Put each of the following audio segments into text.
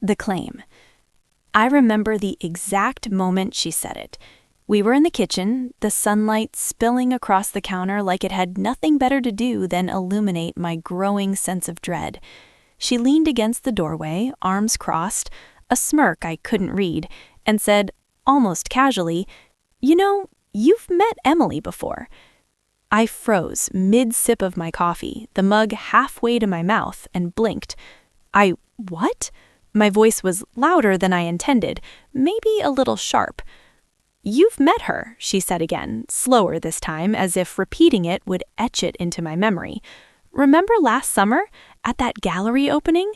The claim. I remember the exact moment she said it. We were in the kitchen, the sunlight spilling across the counter like it had nothing better to do than illuminate my growing sense of dread. She leaned against the doorway, arms crossed, a smirk I couldn't read, and said, almost casually, "You know, you've met Emily before." I froze mid-sip of my coffee, the mug halfway to my mouth, and blinked. What? My voice was louder than I intended, maybe a little sharp. "You've met her," she said again, slower this time, as if repeating it would etch it into my memory. "Remember last summer, at that gallery opening?"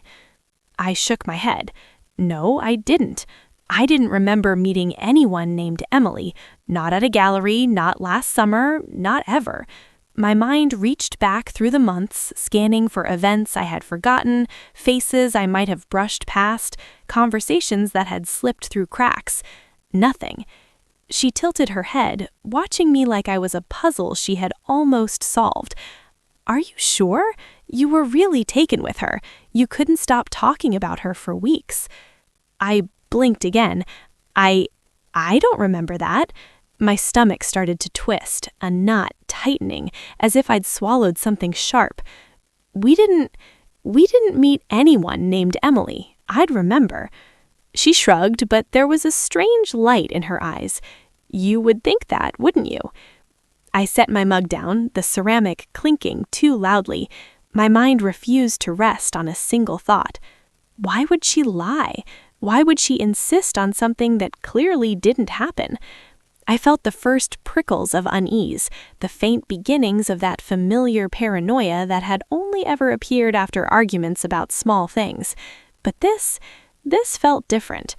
I shook my head. No, I didn't. I didn't remember meeting anyone named Emily, not at a gallery, not last summer, not ever. My mind reached back through the months, scanning for events I had forgotten, faces I might have brushed past, conversations that had slipped through cracks. Nothing. She tilted her head, watching me like I was a puzzle she had almost solved. "Are you sure? You were really taken with her. You couldn't stop talking about her for weeks." I blinked again. I don't remember that. My stomach started to twist, a knot tightening, as if I'd swallowed something sharp. We didn't meet anyone named Emily. I'd remember." She shrugged, but there was a strange light in her eyes. "You would think that, wouldn't you?" I set my mug down, the ceramic clinking too loudly. My mind refused to rest on a single thought. Why would she lie? Why would she insist on something that clearly didn't happen? I felt the first prickles of unease, the faint beginnings of that familiar paranoia that had only ever appeared after arguments about small things. But this felt different.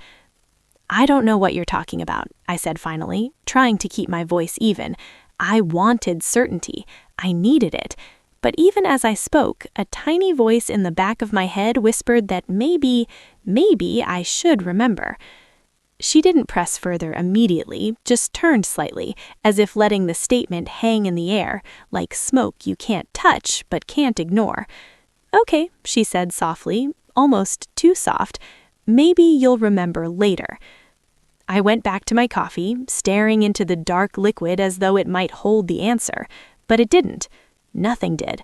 "I don't know what you're talking about," I said finally, trying to keep my voice even. I wanted certainty. I needed it. But even as I spoke, a tiny voice in the back of my head whispered that maybe I should remember. She didn't press further immediately, just turned slightly, as if letting the statement hang in the air, like smoke you can't touch but can't ignore. "Okay," she said softly, almost too soft. "Maybe you'll remember later." I went back to my coffee, staring into the dark liquid as though it might hold the answer, but it didn't. Nothing did.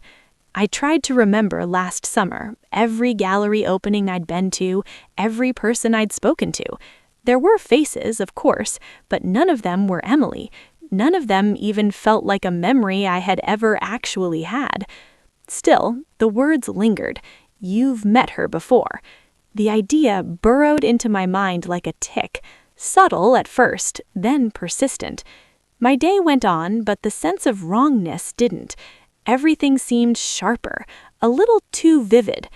I tried to remember last summer, every gallery opening I'd been to, every person I'd spoken to. There were faces, of course, but none of them were Emily. None of them even felt like a memory I had ever actually had. Still, the words lingered. "You've met her before." The idea burrowed into my mind like a tick, subtle at first, then persistent. My day went on, but the sense of wrongness didn't. Everything seemed sharper, a little too vivid.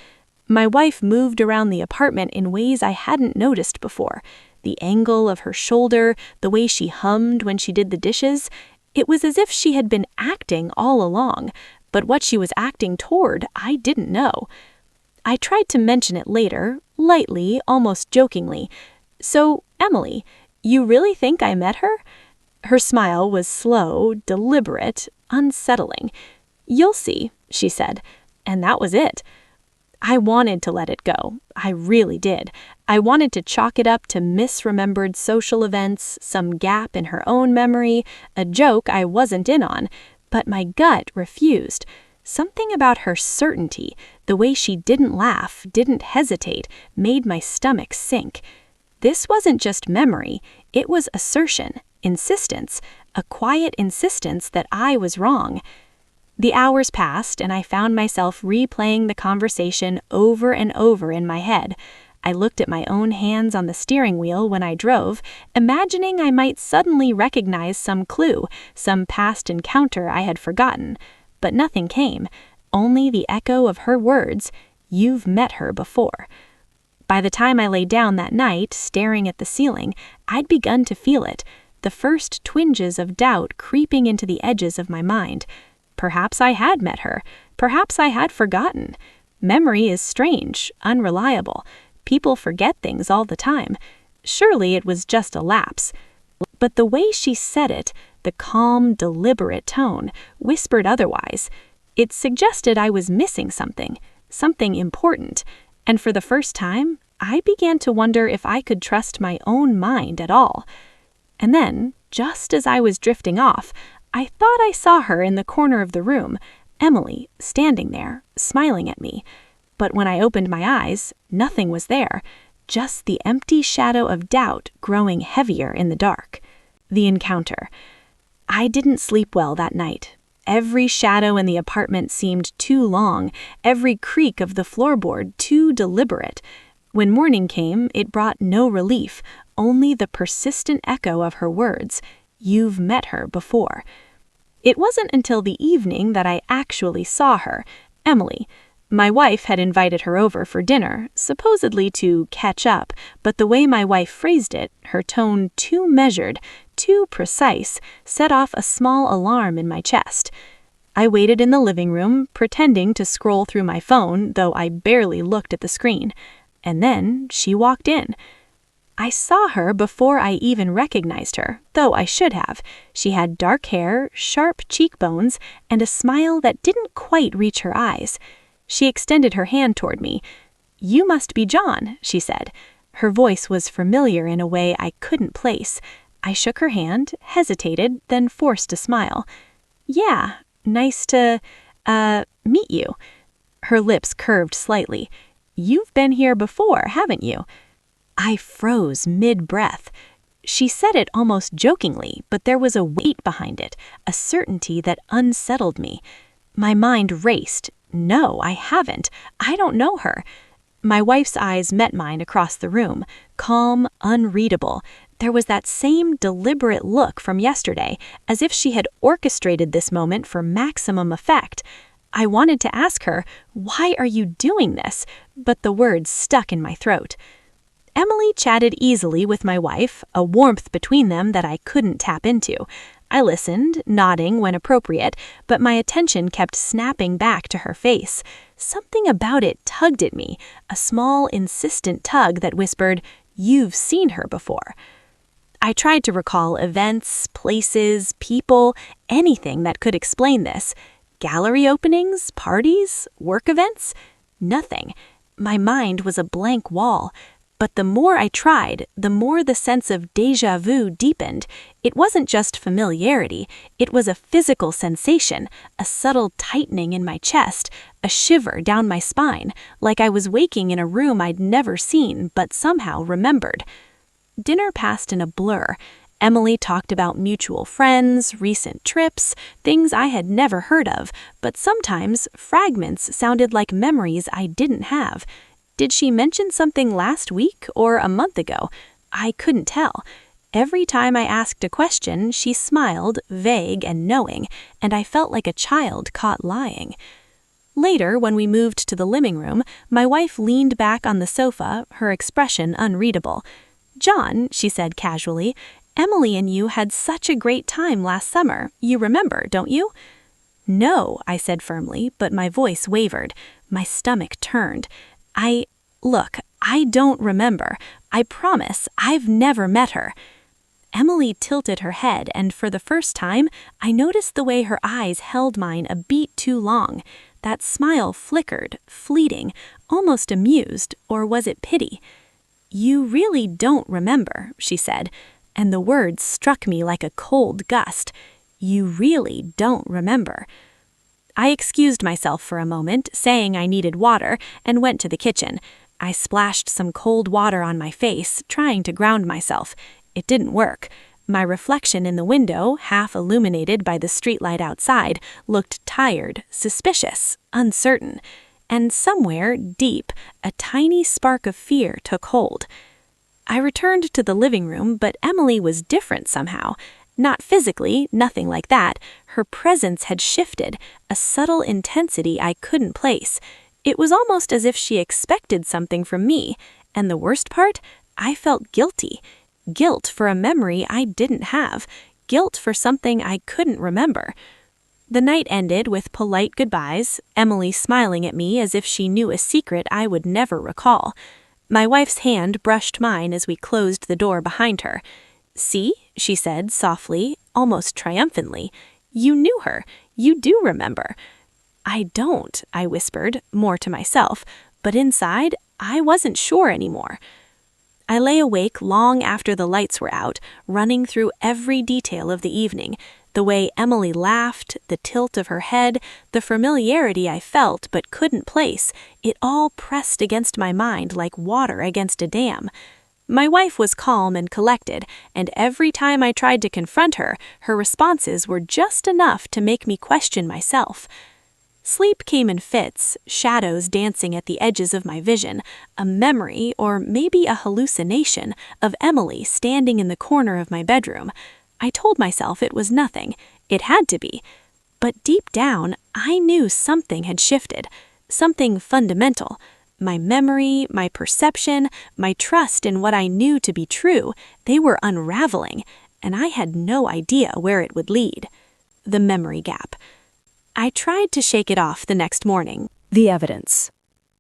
My wife moved around the apartment in ways I hadn't noticed before. The angle of her shoulder, the way she hummed when she did the dishes. It was as if she had been acting all along, but what she was acting toward, I didn't know. I tried to mention it later, lightly, almost jokingly. "So, Emily, you really think I met her?" Her smile was slow, deliberate, unsettling. "You'll see," she said, and that was it. I wanted to let it go. I really did. I wanted to chalk it up to misremembered social events, some gap in her own memory, a joke I wasn't in on, but my gut refused. Something about her certainty, the way she didn't laugh, didn't hesitate, made my stomach sink. This wasn't just memory, it was assertion, insistence, a quiet insistence that I was wrong. The hours passed, and I found myself replaying the conversation over and over in my head. I looked at my own hands on the steering wheel when I drove, imagining I might suddenly recognize some clue, some past encounter I had forgotten. But nothing came, only the echo of her words, "You've met her before." By the time I lay down that night, staring at the ceiling, I'd begun to feel it, the first twinges of doubt creeping into the edges of my mind. Perhaps I had met her. Perhaps I had forgotten. Memory is strange, unreliable. People forget things all the time. Surely it was just a lapse. But the way she said it, the calm, deliberate tone, whispered otherwise. It suggested I was missing something important. And for the first time, I began to wonder if I could trust my own mind at all. And then, just as I was drifting off, I thought I saw her in the corner of the room, Emily, standing there, smiling at me. But when I opened my eyes, nothing was there, just the empty shadow of doubt growing heavier in the dark. The encounter. I didn't sleep well that night. Every shadow in the apartment seemed too long, every creak of the floorboard too deliberate. When morning came, it brought no relief, only the persistent echo of her words, "You've met her before." It wasn't until the evening that I actually saw her, Emily. My wife had invited her over for dinner, supposedly to catch up, but the way my wife phrased it, her tone too measured, too precise, set off a small alarm in my chest. I waited in the living room, pretending to scroll through my phone, though I barely looked at the screen. And then she walked in. I saw her before I even recognized her, though I should have. She had dark hair, sharp cheekbones, and a smile that didn't quite reach her eyes. She extended her hand toward me. "You must be John," she said. Her voice was familiar in a way I couldn't place. I shook her hand, hesitated, then forced a smile. "Yeah, nice to, meet you." Her lips curved slightly. "You've been here before, haven't you?" I froze mid-breath. She said it almost jokingly, but there was a weight behind it, a certainty that unsettled me. My mind raced. No, I haven't. I don't know her. My wife's eyes met mine across the room, calm, unreadable. There was that same deliberate look from yesterday, as if she had orchestrated this moment for maximum effect. I wanted to ask her, "Why are you doing this?" But the words stuck in my throat. Emily chatted easily with my wife, a warmth between them that I couldn't tap into. I listened, nodding when appropriate, but my attention kept snapping back to her face. Something about it tugged at me, a small, insistent tug that whispered, "You've seen her before." I tried to recall events, places, people, anything that could explain this. Gallery openings, parties, work events? Nothing. My mind was a blank wall. But the more I tried, the more the sense of déjà vu deepened. It wasn't just familiarity, it was a physical sensation, a subtle tightening in my chest, a shiver down my spine, like I was waking in a room I'd never seen but somehow remembered. Dinner passed in a blur. Emily talked about mutual friends, recent trips, things I had never heard of, but sometimes fragments sounded like memories I didn't have. Did she mention something last week or a month ago? I couldn't tell. Every time I asked a question, she smiled, vague and knowing, and I felt like a child caught lying. Later, when we moved to the living room, my wife leaned back on the sofa, her expression unreadable. "John," she said casually, "Emily and you had such a great time last summer. You remember, don't you?" "No," I said firmly, but my voice wavered. My stomach turned. Look, I don't remember. I promise, I've never met her." Emily tilted her head, and for the first time, I noticed the way her eyes held mine a beat too long. That smile flickered, fleeting, almost amused, or was it pity? "You really don't remember," she said, and the words struck me like a cold gust. "You really don't remember." I excused myself for a moment, saying I needed water, and went to the kitchen. I splashed some cold water on my face, trying to ground myself. It didn't work. My reflection in the window, half illuminated by the streetlight outside, looked tired, suspicious, uncertain. And somewhere, deep, a tiny spark of fear took hold. I returned to the living room, but Emily was different somehow. Not physically, nothing like that. Her presence had shifted, a subtle intensity I couldn't place. It was almost as if she expected something from me, and the worst part, I felt guilty. Guilt for a memory I didn't have. Guilt for something I couldn't remember. The night ended with polite goodbyes, Emily smiling at me as if she knew a secret I would never recall. My wife's hand brushed mine as we closed the door behind her. "See," she said softly, almost triumphantly. "You knew her. You do remember." "I don't," I whispered, more to myself, but inside, I wasn't sure anymore. I lay awake long after the lights were out, running through every detail of the evening, the way Emily laughed, the tilt of her head, the familiarity I felt but couldn't place. It all pressed against my mind like water against a dam. My wife was calm and collected, and every time I tried to confront her, her responses were just enough to make me question myself. Sleep came in fits, shadows dancing at the edges of my vision, a memory, or maybe a hallucination, of Emily standing in the corner of my bedroom. I told myself it was nothing. It had to be. But deep down, I knew something had shifted, something fundamental. My memory, my perception, my trust in what I knew to be true, they were unraveling, and I had no idea where it would lead. The memory gap. I tried to shake it off the next morning. The evidence.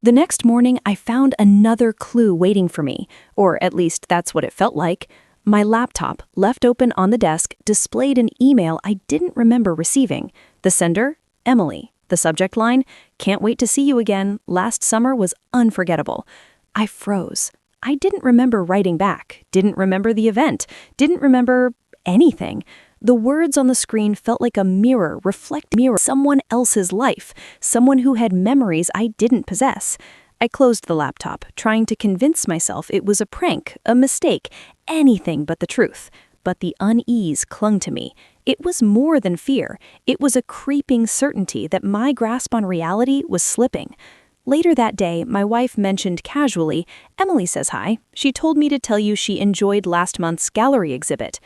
The next morning, I found another clue waiting for me, or at least that's what it felt like. My laptop, left open on the desk, displayed an email I didn't remember receiving. The sender, Emily. The subject line, "Can't wait to see you again. Last summer was unforgettable." I froze. I didn't remember writing back, didn't remember the event, didn't remember anything. The words on the screen felt like a mirror reflecting someone else's life, someone who had memories I didn't possess. I closed the laptop, trying to convince myself it was a prank, a mistake, anything but the truth. But the unease clung to me. It was more than fear. It was a creeping certainty that my grasp on reality was slipping. Later that day, my wife mentioned casually, "Emily says hi. She told me to tell you she enjoyed last month's gallery exhibit."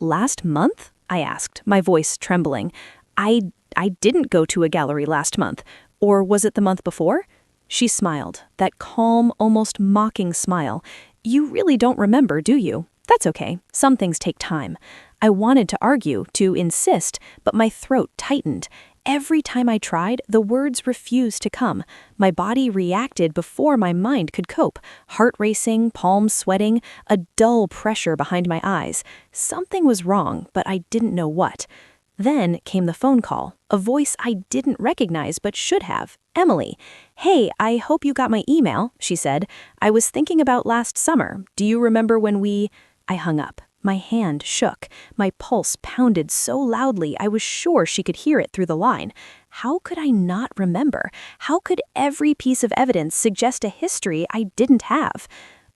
"Last month?" I asked, my voice trembling. I didn't go to a gallery last month. Or was it the month before?" She smiled, that calm, almost mocking smile. "You really don't remember, do you? That's okay. Some things take time." I wanted to argue, to insist, but my throat tightened. Every time I tried, the words refused to come. My body reacted before my mind could cope. Heart racing, palms sweating, a dull pressure behind my eyes. Something was wrong, but I didn't know what. Then came the phone call, a voice I didn't recognize but should have. Emily. "Hey, I hope you got my email," she said. "I was thinking about last summer. Do you remember when we—" I hung up. My hand shook. My pulse pounded so loudly I was sure she could hear it through the line. How could I not remember? How could every piece of evidence suggest a history I didn't have?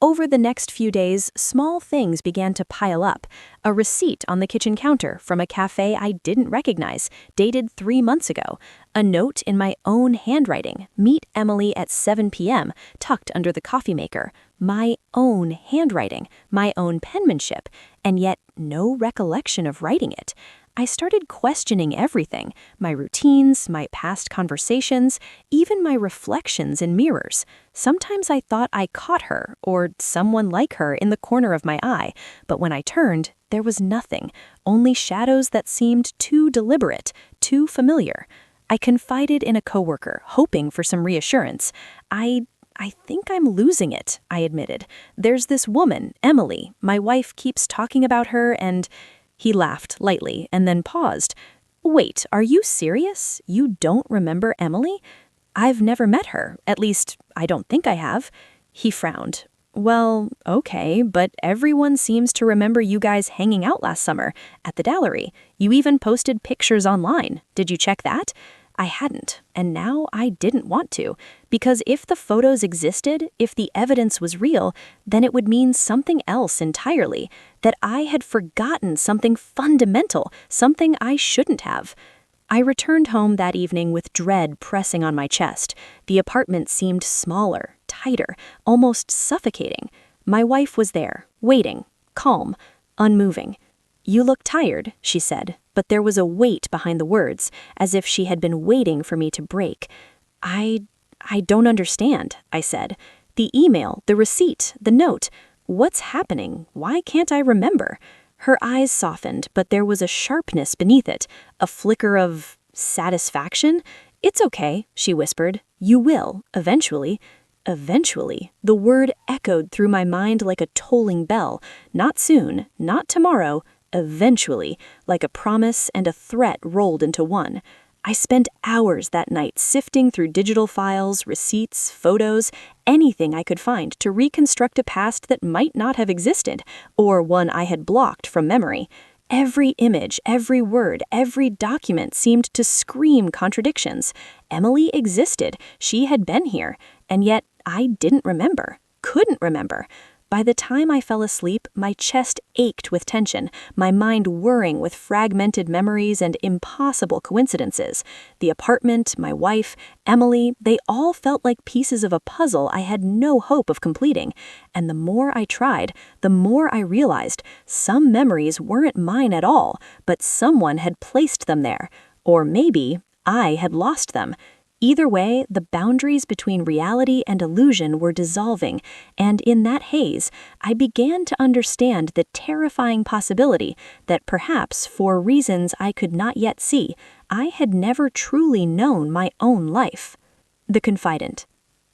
Over the next few days, small things began to pile up. A receipt on the kitchen counter from a cafe I didn't recognize, dated 3 months ago. A note in my own handwriting, "Meet Emily at 7 p.m., tucked under the coffee maker. My own handwriting, my own penmanship, and yet no recollection of writing it. I started questioning everything, my routines, my past conversations, even my reflections in mirrors. Sometimes I thought I caught her, or someone like her, in the corner of my eye, but when I turned, there was nothing, only shadows that seemed too deliberate, too familiar. I confided in a coworker, hoping for some reassurance. I think I'm losing it," I admitted. "There's this woman, Emily. My wife keeps talking about her and—" He laughed lightly and then paused. "Wait, are you serious? You don't remember Emily? I've never met her. At least, I don't think I have." He frowned. "Well, okay, but everyone seems to remember you guys hanging out last summer at the gallery. You even posted pictures online. Did you check that?" I hadn't, and now I didn't want to, because if the photos existed, if the evidence was real, then it would mean something else entirely, that I had forgotten something fundamental, something I shouldn't have. I returned home that evening with dread pressing on my chest. The apartment seemed smaller, tighter, almost suffocating. My wife was there, waiting, calm, unmoving. "You look tired," she said, but there was a weight behind the words, as if she had been waiting for me to break. I don't understand," I said. "The email, the receipt, the note. What's happening? Why can't I remember?" Her eyes softened, but there was a sharpness beneath it, a flicker of satisfaction. "It's okay," she whispered. "You will, eventually." Eventually, the word echoed through my mind like a tolling bell. Not soon, not tomorrow, eventually, like a promise and a threat rolled into one. I spent hours that night sifting through digital files, receipts, photos, anything I could find to reconstruct a past that might not have existed, or one I had blocked from memory. Every image, every word, every document seemed to scream contradictions. Emily existed, she had been here, and yet I didn't remember, couldn't remember. By the time I fell asleep, my chest ached with tension, my mind whirring with fragmented memories and impossible coincidences. The apartment, my wife, Emily, they all felt like pieces of a puzzle I had no hope of completing. And the more I tried, the more I realized some memories weren't mine at all, but someone had placed them there. Or maybe I had lost them. Either way, the boundaries between reality and illusion were dissolving, and in that haze, I began to understand the terrifying possibility that perhaps, for reasons I could not yet see, I had never truly known my own life. The Confidant.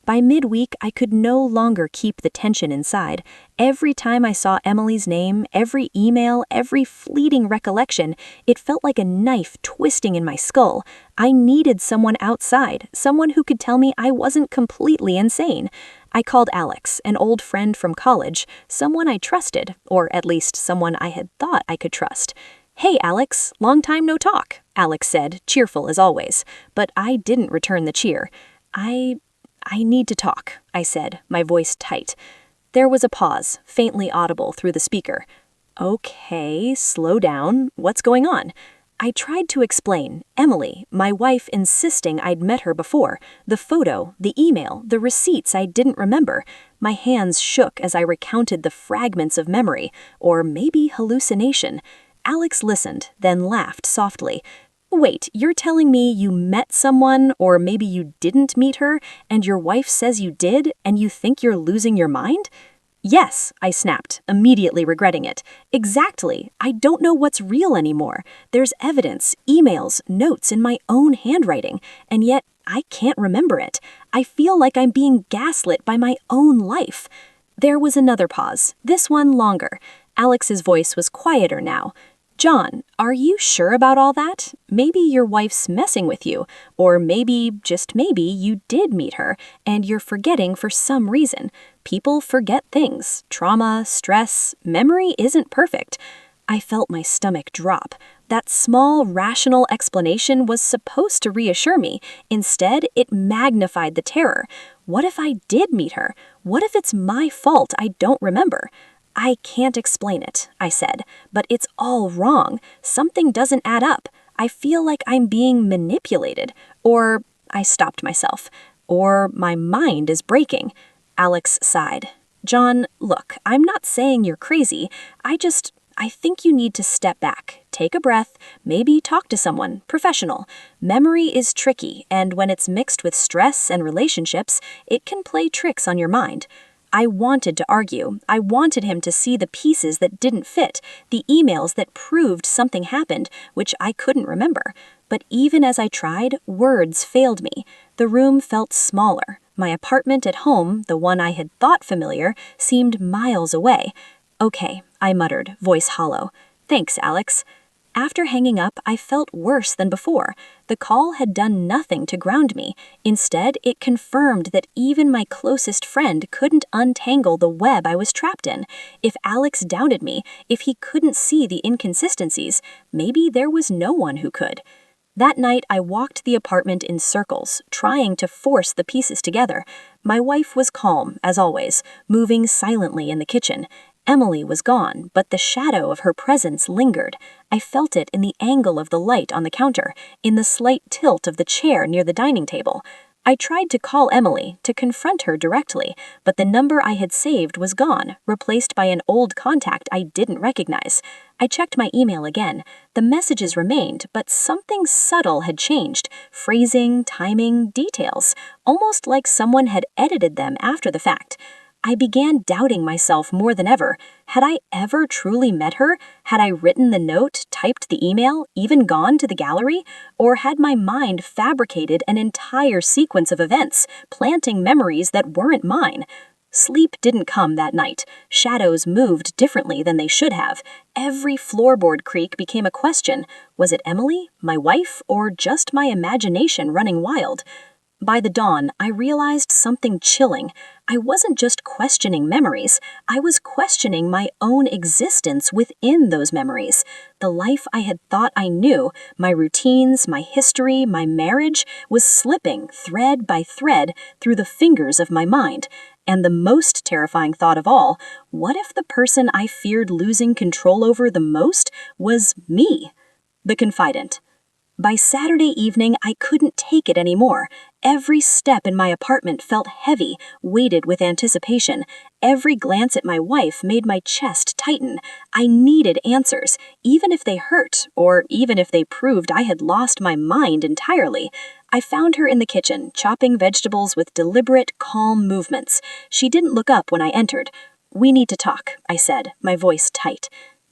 By midweek, I could no longer keep the tension inside. Every time I saw Emily's name, every email, every fleeting recollection, it felt like a knife twisting in my skull. I needed someone outside, someone who could tell me I wasn't completely insane. I called Alex, an old friend from college, someone I trusted, or at least someone I had thought I could trust. "Hey, Alex, long time no talk," Alex said, cheerful as always, but I didn't return the cheer. I need to talk," I said, my voice tight. There was a pause, faintly audible through the speaker. "Okay, slow down. What's going on?" I tried to explain. Emily, my wife, insisting I'd met her before. The photo, the email, the receipts I didn't remember. My hands shook as I recounted the fragments of memory, or maybe hallucination. Alex listened, then laughed softly. "Wait, you're telling me you met someone, or maybe you didn't meet her, and your wife says you did, and you think you're losing your mind?" "Yes," I snapped, immediately regretting it. "Exactly. I don't know what's real anymore. There's evidence, emails, notes in my own handwriting, and yet I can't remember it. I feel like I'm being gaslit by my own life." There was another pause, this one longer. Alex's voice was quieter now. "John, are you sure about all that? Maybe your wife's messing with you, or maybe, just maybe, you did meet her, and you're forgetting for some reason. People forget things. Trauma, stress, memory isn't perfect." I felt my stomach drop. That small, rational explanation was supposed to reassure me. Instead, it magnified the terror. What if I did meet her? What if it's my fault I don't remember? "I can't explain it," I said, "but it's all wrong. Something doesn't add up. I feel like I'm being manipulated. Or," I stopped myself, "or my mind is breaking." Alex sighed. "John, look, I'm not saying you're crazy. I think you need to step back, take a breath, maybe talk to someone, professional. Memory is tricky, and when it's mixed with stress and relationships, it can play tricks on your mind." I wanted to argue. I wanted him to see the pieces that didn't fit, the emails that proved something happened, which I couldn't remember. But even as I tried, words failed me. The room felt smaller. My apartment at home, the one I had thought familiar, seemed miles away. "Okay," I muttered, voice hollow. "Thanks, Alex." After hanging up, I felt worse than before. The call had done nothing to ground me. Instead, it confirmed that even my closest friend couldn't untangle the web I was trapped in. If Alex doubted me, if he couldn't see the inconsistencies, maybe there was no one who could. That night, I walked the apartment in circles, trying to force the pieces together. My wife was calm, as always, moving silently in the kitchen. Emily was gone, but the shadow of her presence lingered. I felt it in the angle of the light on the counter, in the slight tilt of the chair near the dining table. I tried to call Emily, to confront her directly, but the number I had saved was gone, replaced by an old contact I didn't recognize. I checked my email again. The messages remained, but something subtle had changed. Phrasing, timing, details, almost like someone had edited them after the fact. I began doubting myself more than ever. Had I ever truly met her? Had I written the note, typed the email, even gone to the gallery? Or had my mind fabricated an entire sequence of events, planting memories that weren't mine? Sleep didn't come that night. Shadows moved differently than they should have. Every floorboard creak became a question. Was it Emily, my wife, or just my imagination running wild? By the dawn, I realized something chilling. I wasn't just questioning memories, I was questioning my own existence within those memories. The life I had thought I knew, my routines, my history, my marriage, was slipping thread by thread through the fingers of my mind. And the most terrifying thought of all, what if the person I feared losing control over the most was me? The Confidant. By Saturday evening, I couldn't take it anymore. Every step in my apartment felt heavy, weighted with anticipation. Every glance at my wife made my chest tighten. I needed answers, even if they hurt, or even if they proved I had lost my mind entirely. I found her in the kitchen, chopping vegetables with deliberate, calm movements. She didn't look up when I entered. "We need to talk," I said, my voice tight.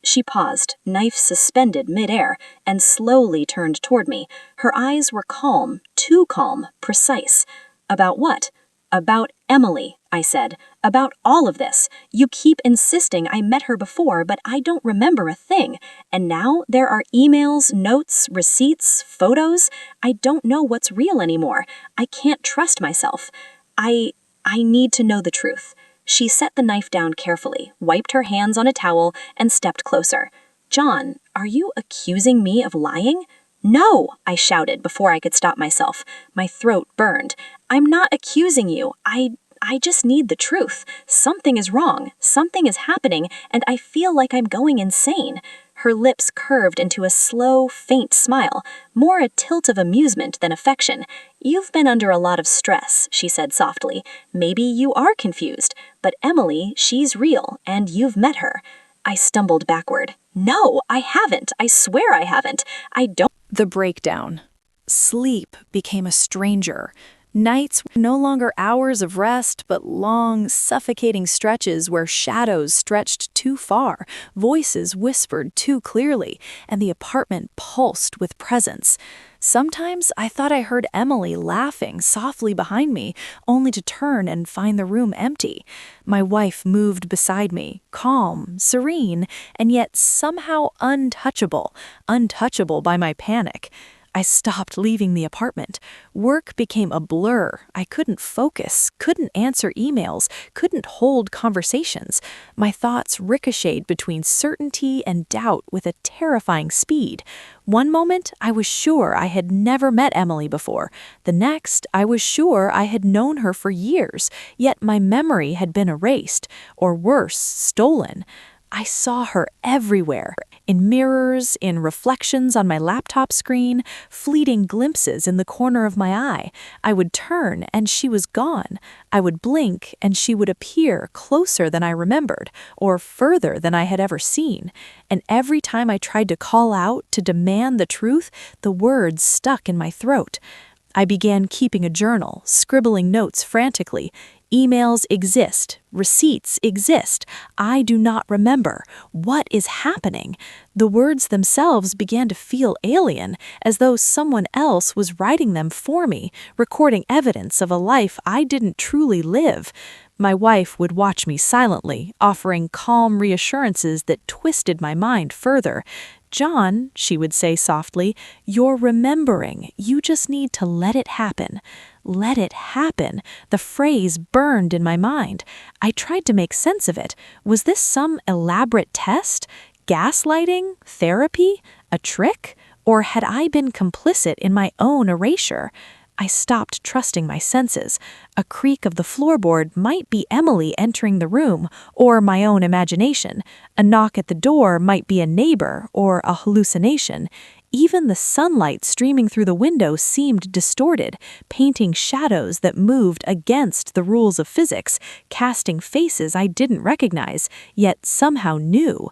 She paused, knife suspended midair, and slowly turned toward me. Her eyes were calm, too calm, precise. "About what?" "About Emily," I said. "About all of this. You keep insisting I met her before, but I don't remember a thing. And now there are emails, notes, receipts, photos. I don't know what's real anymore. I can't trust myself. I need to know the truth." She set the knife down carefully, wiped her hands on a towel, and stepped closer. "John, are you accusing me of lying?" "No!" I shouted before I could stop myself. My throat burned. "I'm not accusing you. I just need the truth. Something is wrong. Something is happening, and I feel like I'm going insane." Her lips curved into a slow, faint smile, more a tilt of amusement than affection. "You've been under a lot of stress," she said softly. "Maybe you are confused, but Emily, she's real, and you've met her." I stumbled backward. "No, I haven't. I swear I haven't. I don't." The breakdown. Sleep became a stranger. Nights were no longer hours of rest, but long, suffocating stretches where shadows stretched too far, voices whispered too clearly, and the apartment pulsed with presence. Sometimes I thought I heard Emily laughing softly behind me, only to turn and find the room empty. My wife moved beside me, calm, serene, and yet somehow untouchable by my panic. I stopped leaving the apartment. Work became a blur. I couldn't focus, couldn't answer emails, couldn't hold conversations. My thoughts ricocheted between certainty and doubt with a terrifying speed. One moment, I was sure I had never met Emily before. The next, I was sure I had known her for years, yet my memory had been erased, or worse, stolen. I saw her everywhere, in mirrors, in reflections on my laptop screen, fleeting glimpses in the corner of my eye. I would turn and she was gone. I would blink and she would appear closer than I remembered, or further than I had ever seen. And every time I tried to call out, to demand the truth, the words stuck in my throat. I began keeping a journal, scribbling notes frantically. Emails exist. Receipts exist. I do not remember. What is happening? The words themselves began to feel alien, as though someone else was writing them for me, recording evidence of a life I didn't truly live. My wife would watch me silently, offering calm reassurances that twisted my mind further. "John," she would say softly, "you're remembering. You just need to let it happen." Let it happen. The phrase burned in my mind. I tried to make sense of it. Was this some elaborate test? Gaslighting? Therapy? A trick? Or had I been complicit in my own erasure? I stopped trusting my senses. A creak of the floorboard might be Emily entering the room, or my own imagination. A knock at the door might be a neighbor, or a hallucination. Even the sunlight streaming through the window seemed distorted, painting shadows that moved against the rules of physics, casting faces I didn't recognize, yet somehow knew.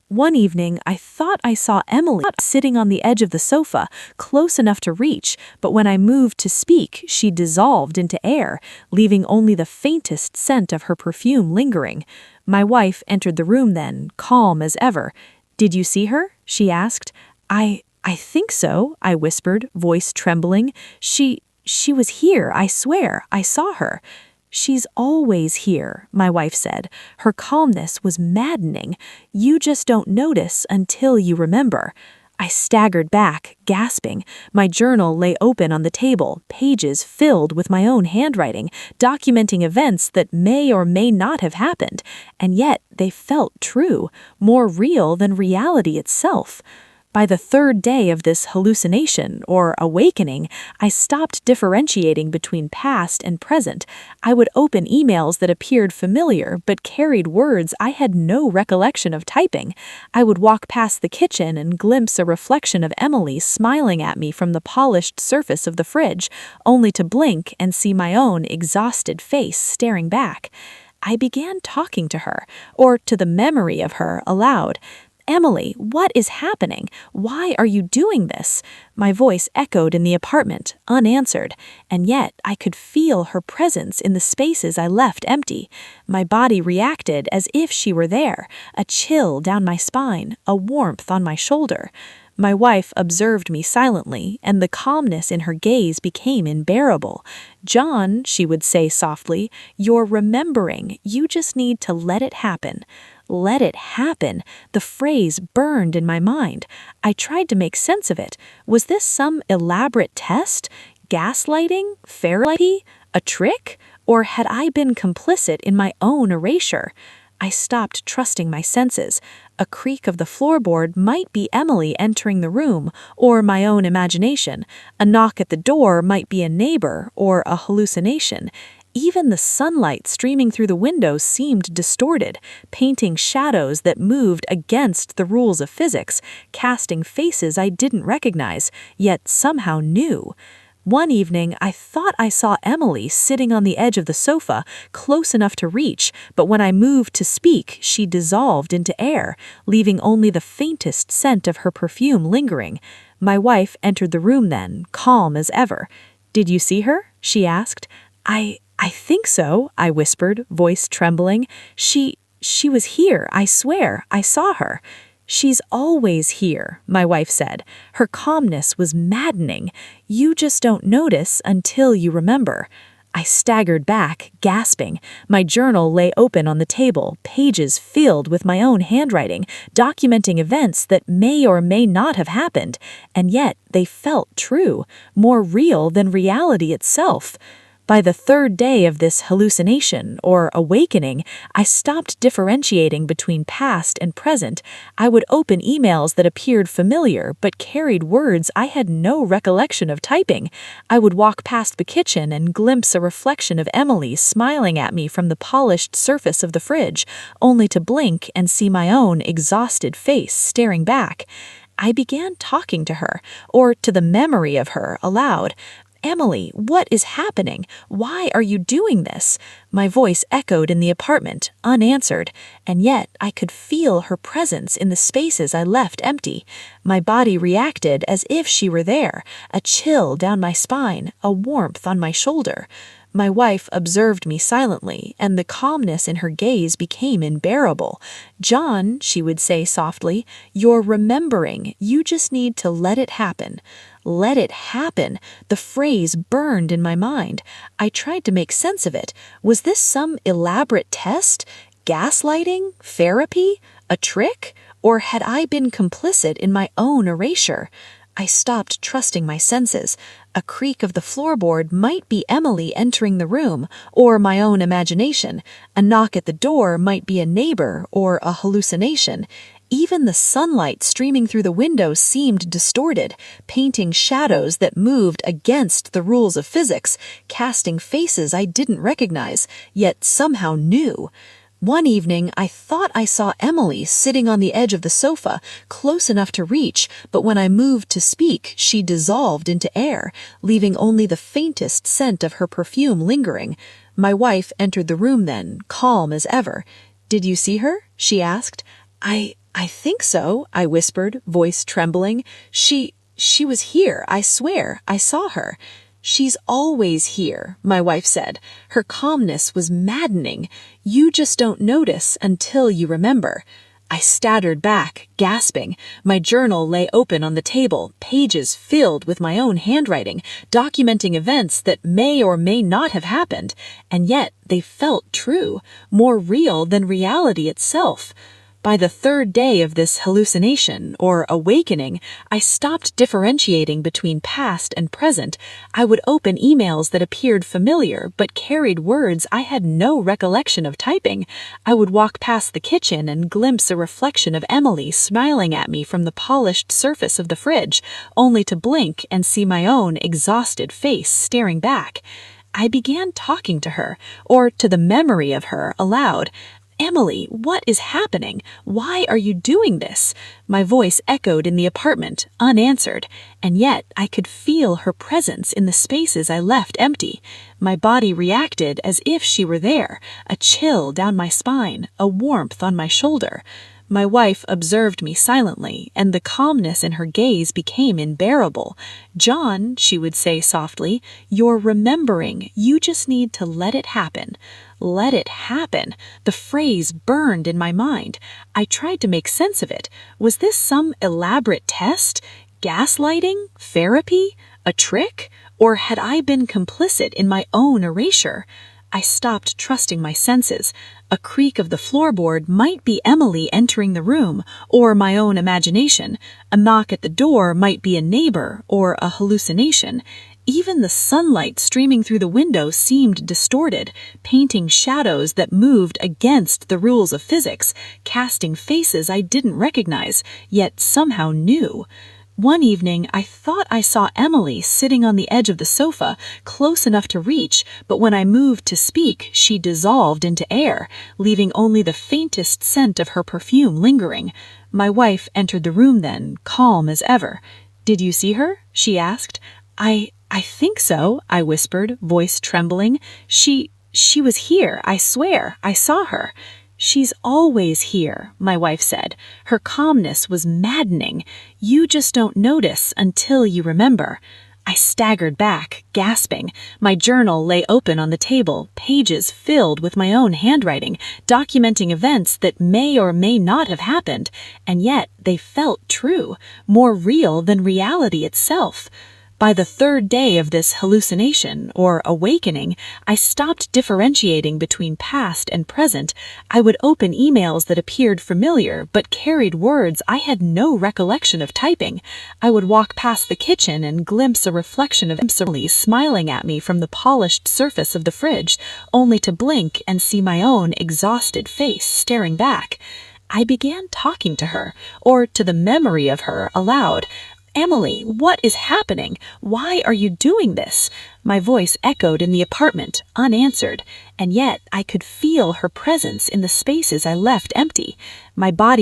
One evening, I thought I saw Emily sitting on the edge of the sofa, close enough to reach, but when I moved to speak, she dissolved into air, leaving only the faintest scent of her perfume lingering. My wife entered the room then, calm as ever. "Did you see her?" she asked. I think so," I whispered, voice trembling. She was here, I swear. I saw her." "She's always here," my wife said. Her calmness was maddening. "You just don't notice until you remember." I staggered back, gasping. My journal lay open on the table, pages filled with my own handwriting, documenting events that may or may not have happened, and yet they felt true, more real than reality itself. By the third day of this hallucination, or awakening, I stopped differentiating between past and present. I would open emails that appeared familiar but carried words I had no recollection of typing. I would walk past the kitchen and glimpse a reflection of Emily smiling at me from the polished surface of the fridge, only to blink and see my own exhausted face staring back. I began talking to her, or to the memory of her, aloud. "Emily, what is happening? Why are you doing this?" My voice echoed in the apartment, unanswered, and yet I could feel her presence in the spaces I left empty. My body reacted as if she were there, a chill down my spine, a warmth on my shoulder. My wife observed me silently, and the calmness in her gaze became unbearable. "John," she would say softly, "you're remembering. You just need to let it happen." Let it happen. The phrase burned in my mind. I tried to make sense of it. Was this some elaborate test? Gaslighting? Therapy? A trick? Or had I been complicit in my own erasure? I stopped trusting my senses. A creak of the floorboard might be Emily entering the room, or my own imagination. A knock at the door might be a neighbor, or a hallucination. Even the sunlight streaming through the windows seemed distorted, painting shadows that moved against the rules of physics, casting faces I didn't recognize, yet somehow knew. One evening, I thought I saw Emily sitting on the edge of the sofa, close enough to reach, but when I moved to speak, she dissolved into air, leaving only the faintest scent of her perfume lingering. My wife entered the room then, calm as ever. "Did you see her?" she asked. I think so," I whispered, voice trembling. She was here, I swear. I saw her." "She's always here," my wife said. Her calmness was maddening. "You just don't notice until you remember." I staggered back, gasping. My journal lay open on the table, pages filled with my own handwriting, documenting events that may or may not have happened, and yet they felt true, more real than reality itself. By the third day of this hallucination, or awakening, I stopped differentiating between past and present. I would open emails that appeared familiar but carried words I had no recollection of typing. I would walk past the kitchen and glimpse a reflection of Emily smiling at me from the polished surface of the fridge, only to blink and see my own exhausted face staring back. I began talking to her, or to the memory of her, aloud. "Emily, what is happening? Why are you doing this?" My voice echoed in the apartment, unanswered, and yet I could feel her presence in the spaces I left empty. My body reacted as if she were there, a chill down my spine, a warmth on my shoulder. My wife observed me silently, and the calmness in her gaze became unbearable. "John," she would say softly, "you're remembering. You just need to let it happen." Let it happen. The phrase burned in my mind. I tried to make sense of it. Was this some elaborate test? Gaslighting? Therapy? A trick? Or had I been complicit in my own erasure? I stopped trusting my senses. A creak of the floorboard might be Emily entering the room, or my own imagination. A knock at the door might be a neighbor, or a hallucination. Even the sunlight streaming through the window seemed distorted, painting shadows that moved against the rules of physics, casting faces I didn't recognize, yet somehow knew. One evening, I thought I saw Emily sitting on the edge of the sofa, close enough to reach, but when I moved to speak, she dissolved into air, leaving only the faintest scent of her perfume lingering. My wife entered the room then, calm as ever. "Did you see her?" she asked. I think so," I whispered, voice trembling. She was here, I swear. I saw her." "She's always here," my wife said. Her calmness was maddening. "You just don't notice until you remember." I staggered back, gasping. My journal lay open on the table, pages filled with my own handwriting, documenting events that may or may not have happened, and yet they felt true, more real than reality itself. By the third day of this hallucination, or awakening, I stopped differentiating between past and present. I would open emails that appeared familiar but carried words I had no recollection of typing. I would walk past the kitchen and glimpse a reflection of Emily smiling at me from the polished surface of the fridge, only to blink and see my own exhausted face staring back. I began talking to her, or to the memory of her, aloud. "Emily, what is happening? Why are you doing this?" My voice echoed in the apartment, unanswered, and yet I could feel her presence in the spaces I left empty. My body reacted as if she were there, a chill down my spine, a warmth on my shoulder. My wife observed me silently, and the calmness in her gaze became unbearable. "John," she would say softly, "you're remembering. You just need to let it happen." Let it happen. The phrase burned in my mind. I tried to make sense of it. Was this some elaborate test? Gaslighting? Therapy? A trick? Or had I been complicit in my own erasure? I stopped trusting my senses. A creak of the floorboard might be Emily entering the room, or my own imagination. A knock at the door might be a neighbor, or a hallucination. Even the sunlight streaming through the window seemed distorted, painting shadows that moved against the rules of physics, casting faces I didn't recognize, yet somehow knew. One evening, I thought I saw Emily sitting on the edge of the sofa, close enough to reach, but when I moved to speak, she dissolved into air, leaving only the faintest scent of her perfume lingering. My wife entered the room then, calm as ever. "Did you see her?" she asked. I think so," I whispered, voice trembling. She was here, I swear. I saw her." "She's always here," my wife said. Her calmness was maddening. "You just don't notice until you remember." I staggered back, gasping. My journal lay open on the table, pages filled with my own handwriting, documenting events that may or may not have happened, and yet they felt true, more real than reality itself. By the third day of this hallucination, or awakening, I stopped differentiating between past and present. I would open emails that appeared familiar but carried words I had no recollection of typing. I would walk past the kitchen and glimpse a reflection of Emily smiling at me from the polished surface of the fridge, only to blink and see my own exhausted face staring back. I began talking to her, or to the memory of her, aloud. "Emily, what is happening? Why are you doing this?" My voice echoed in the apartment, unanswered, and yet I could feel her presence in the spaces I left empty. My body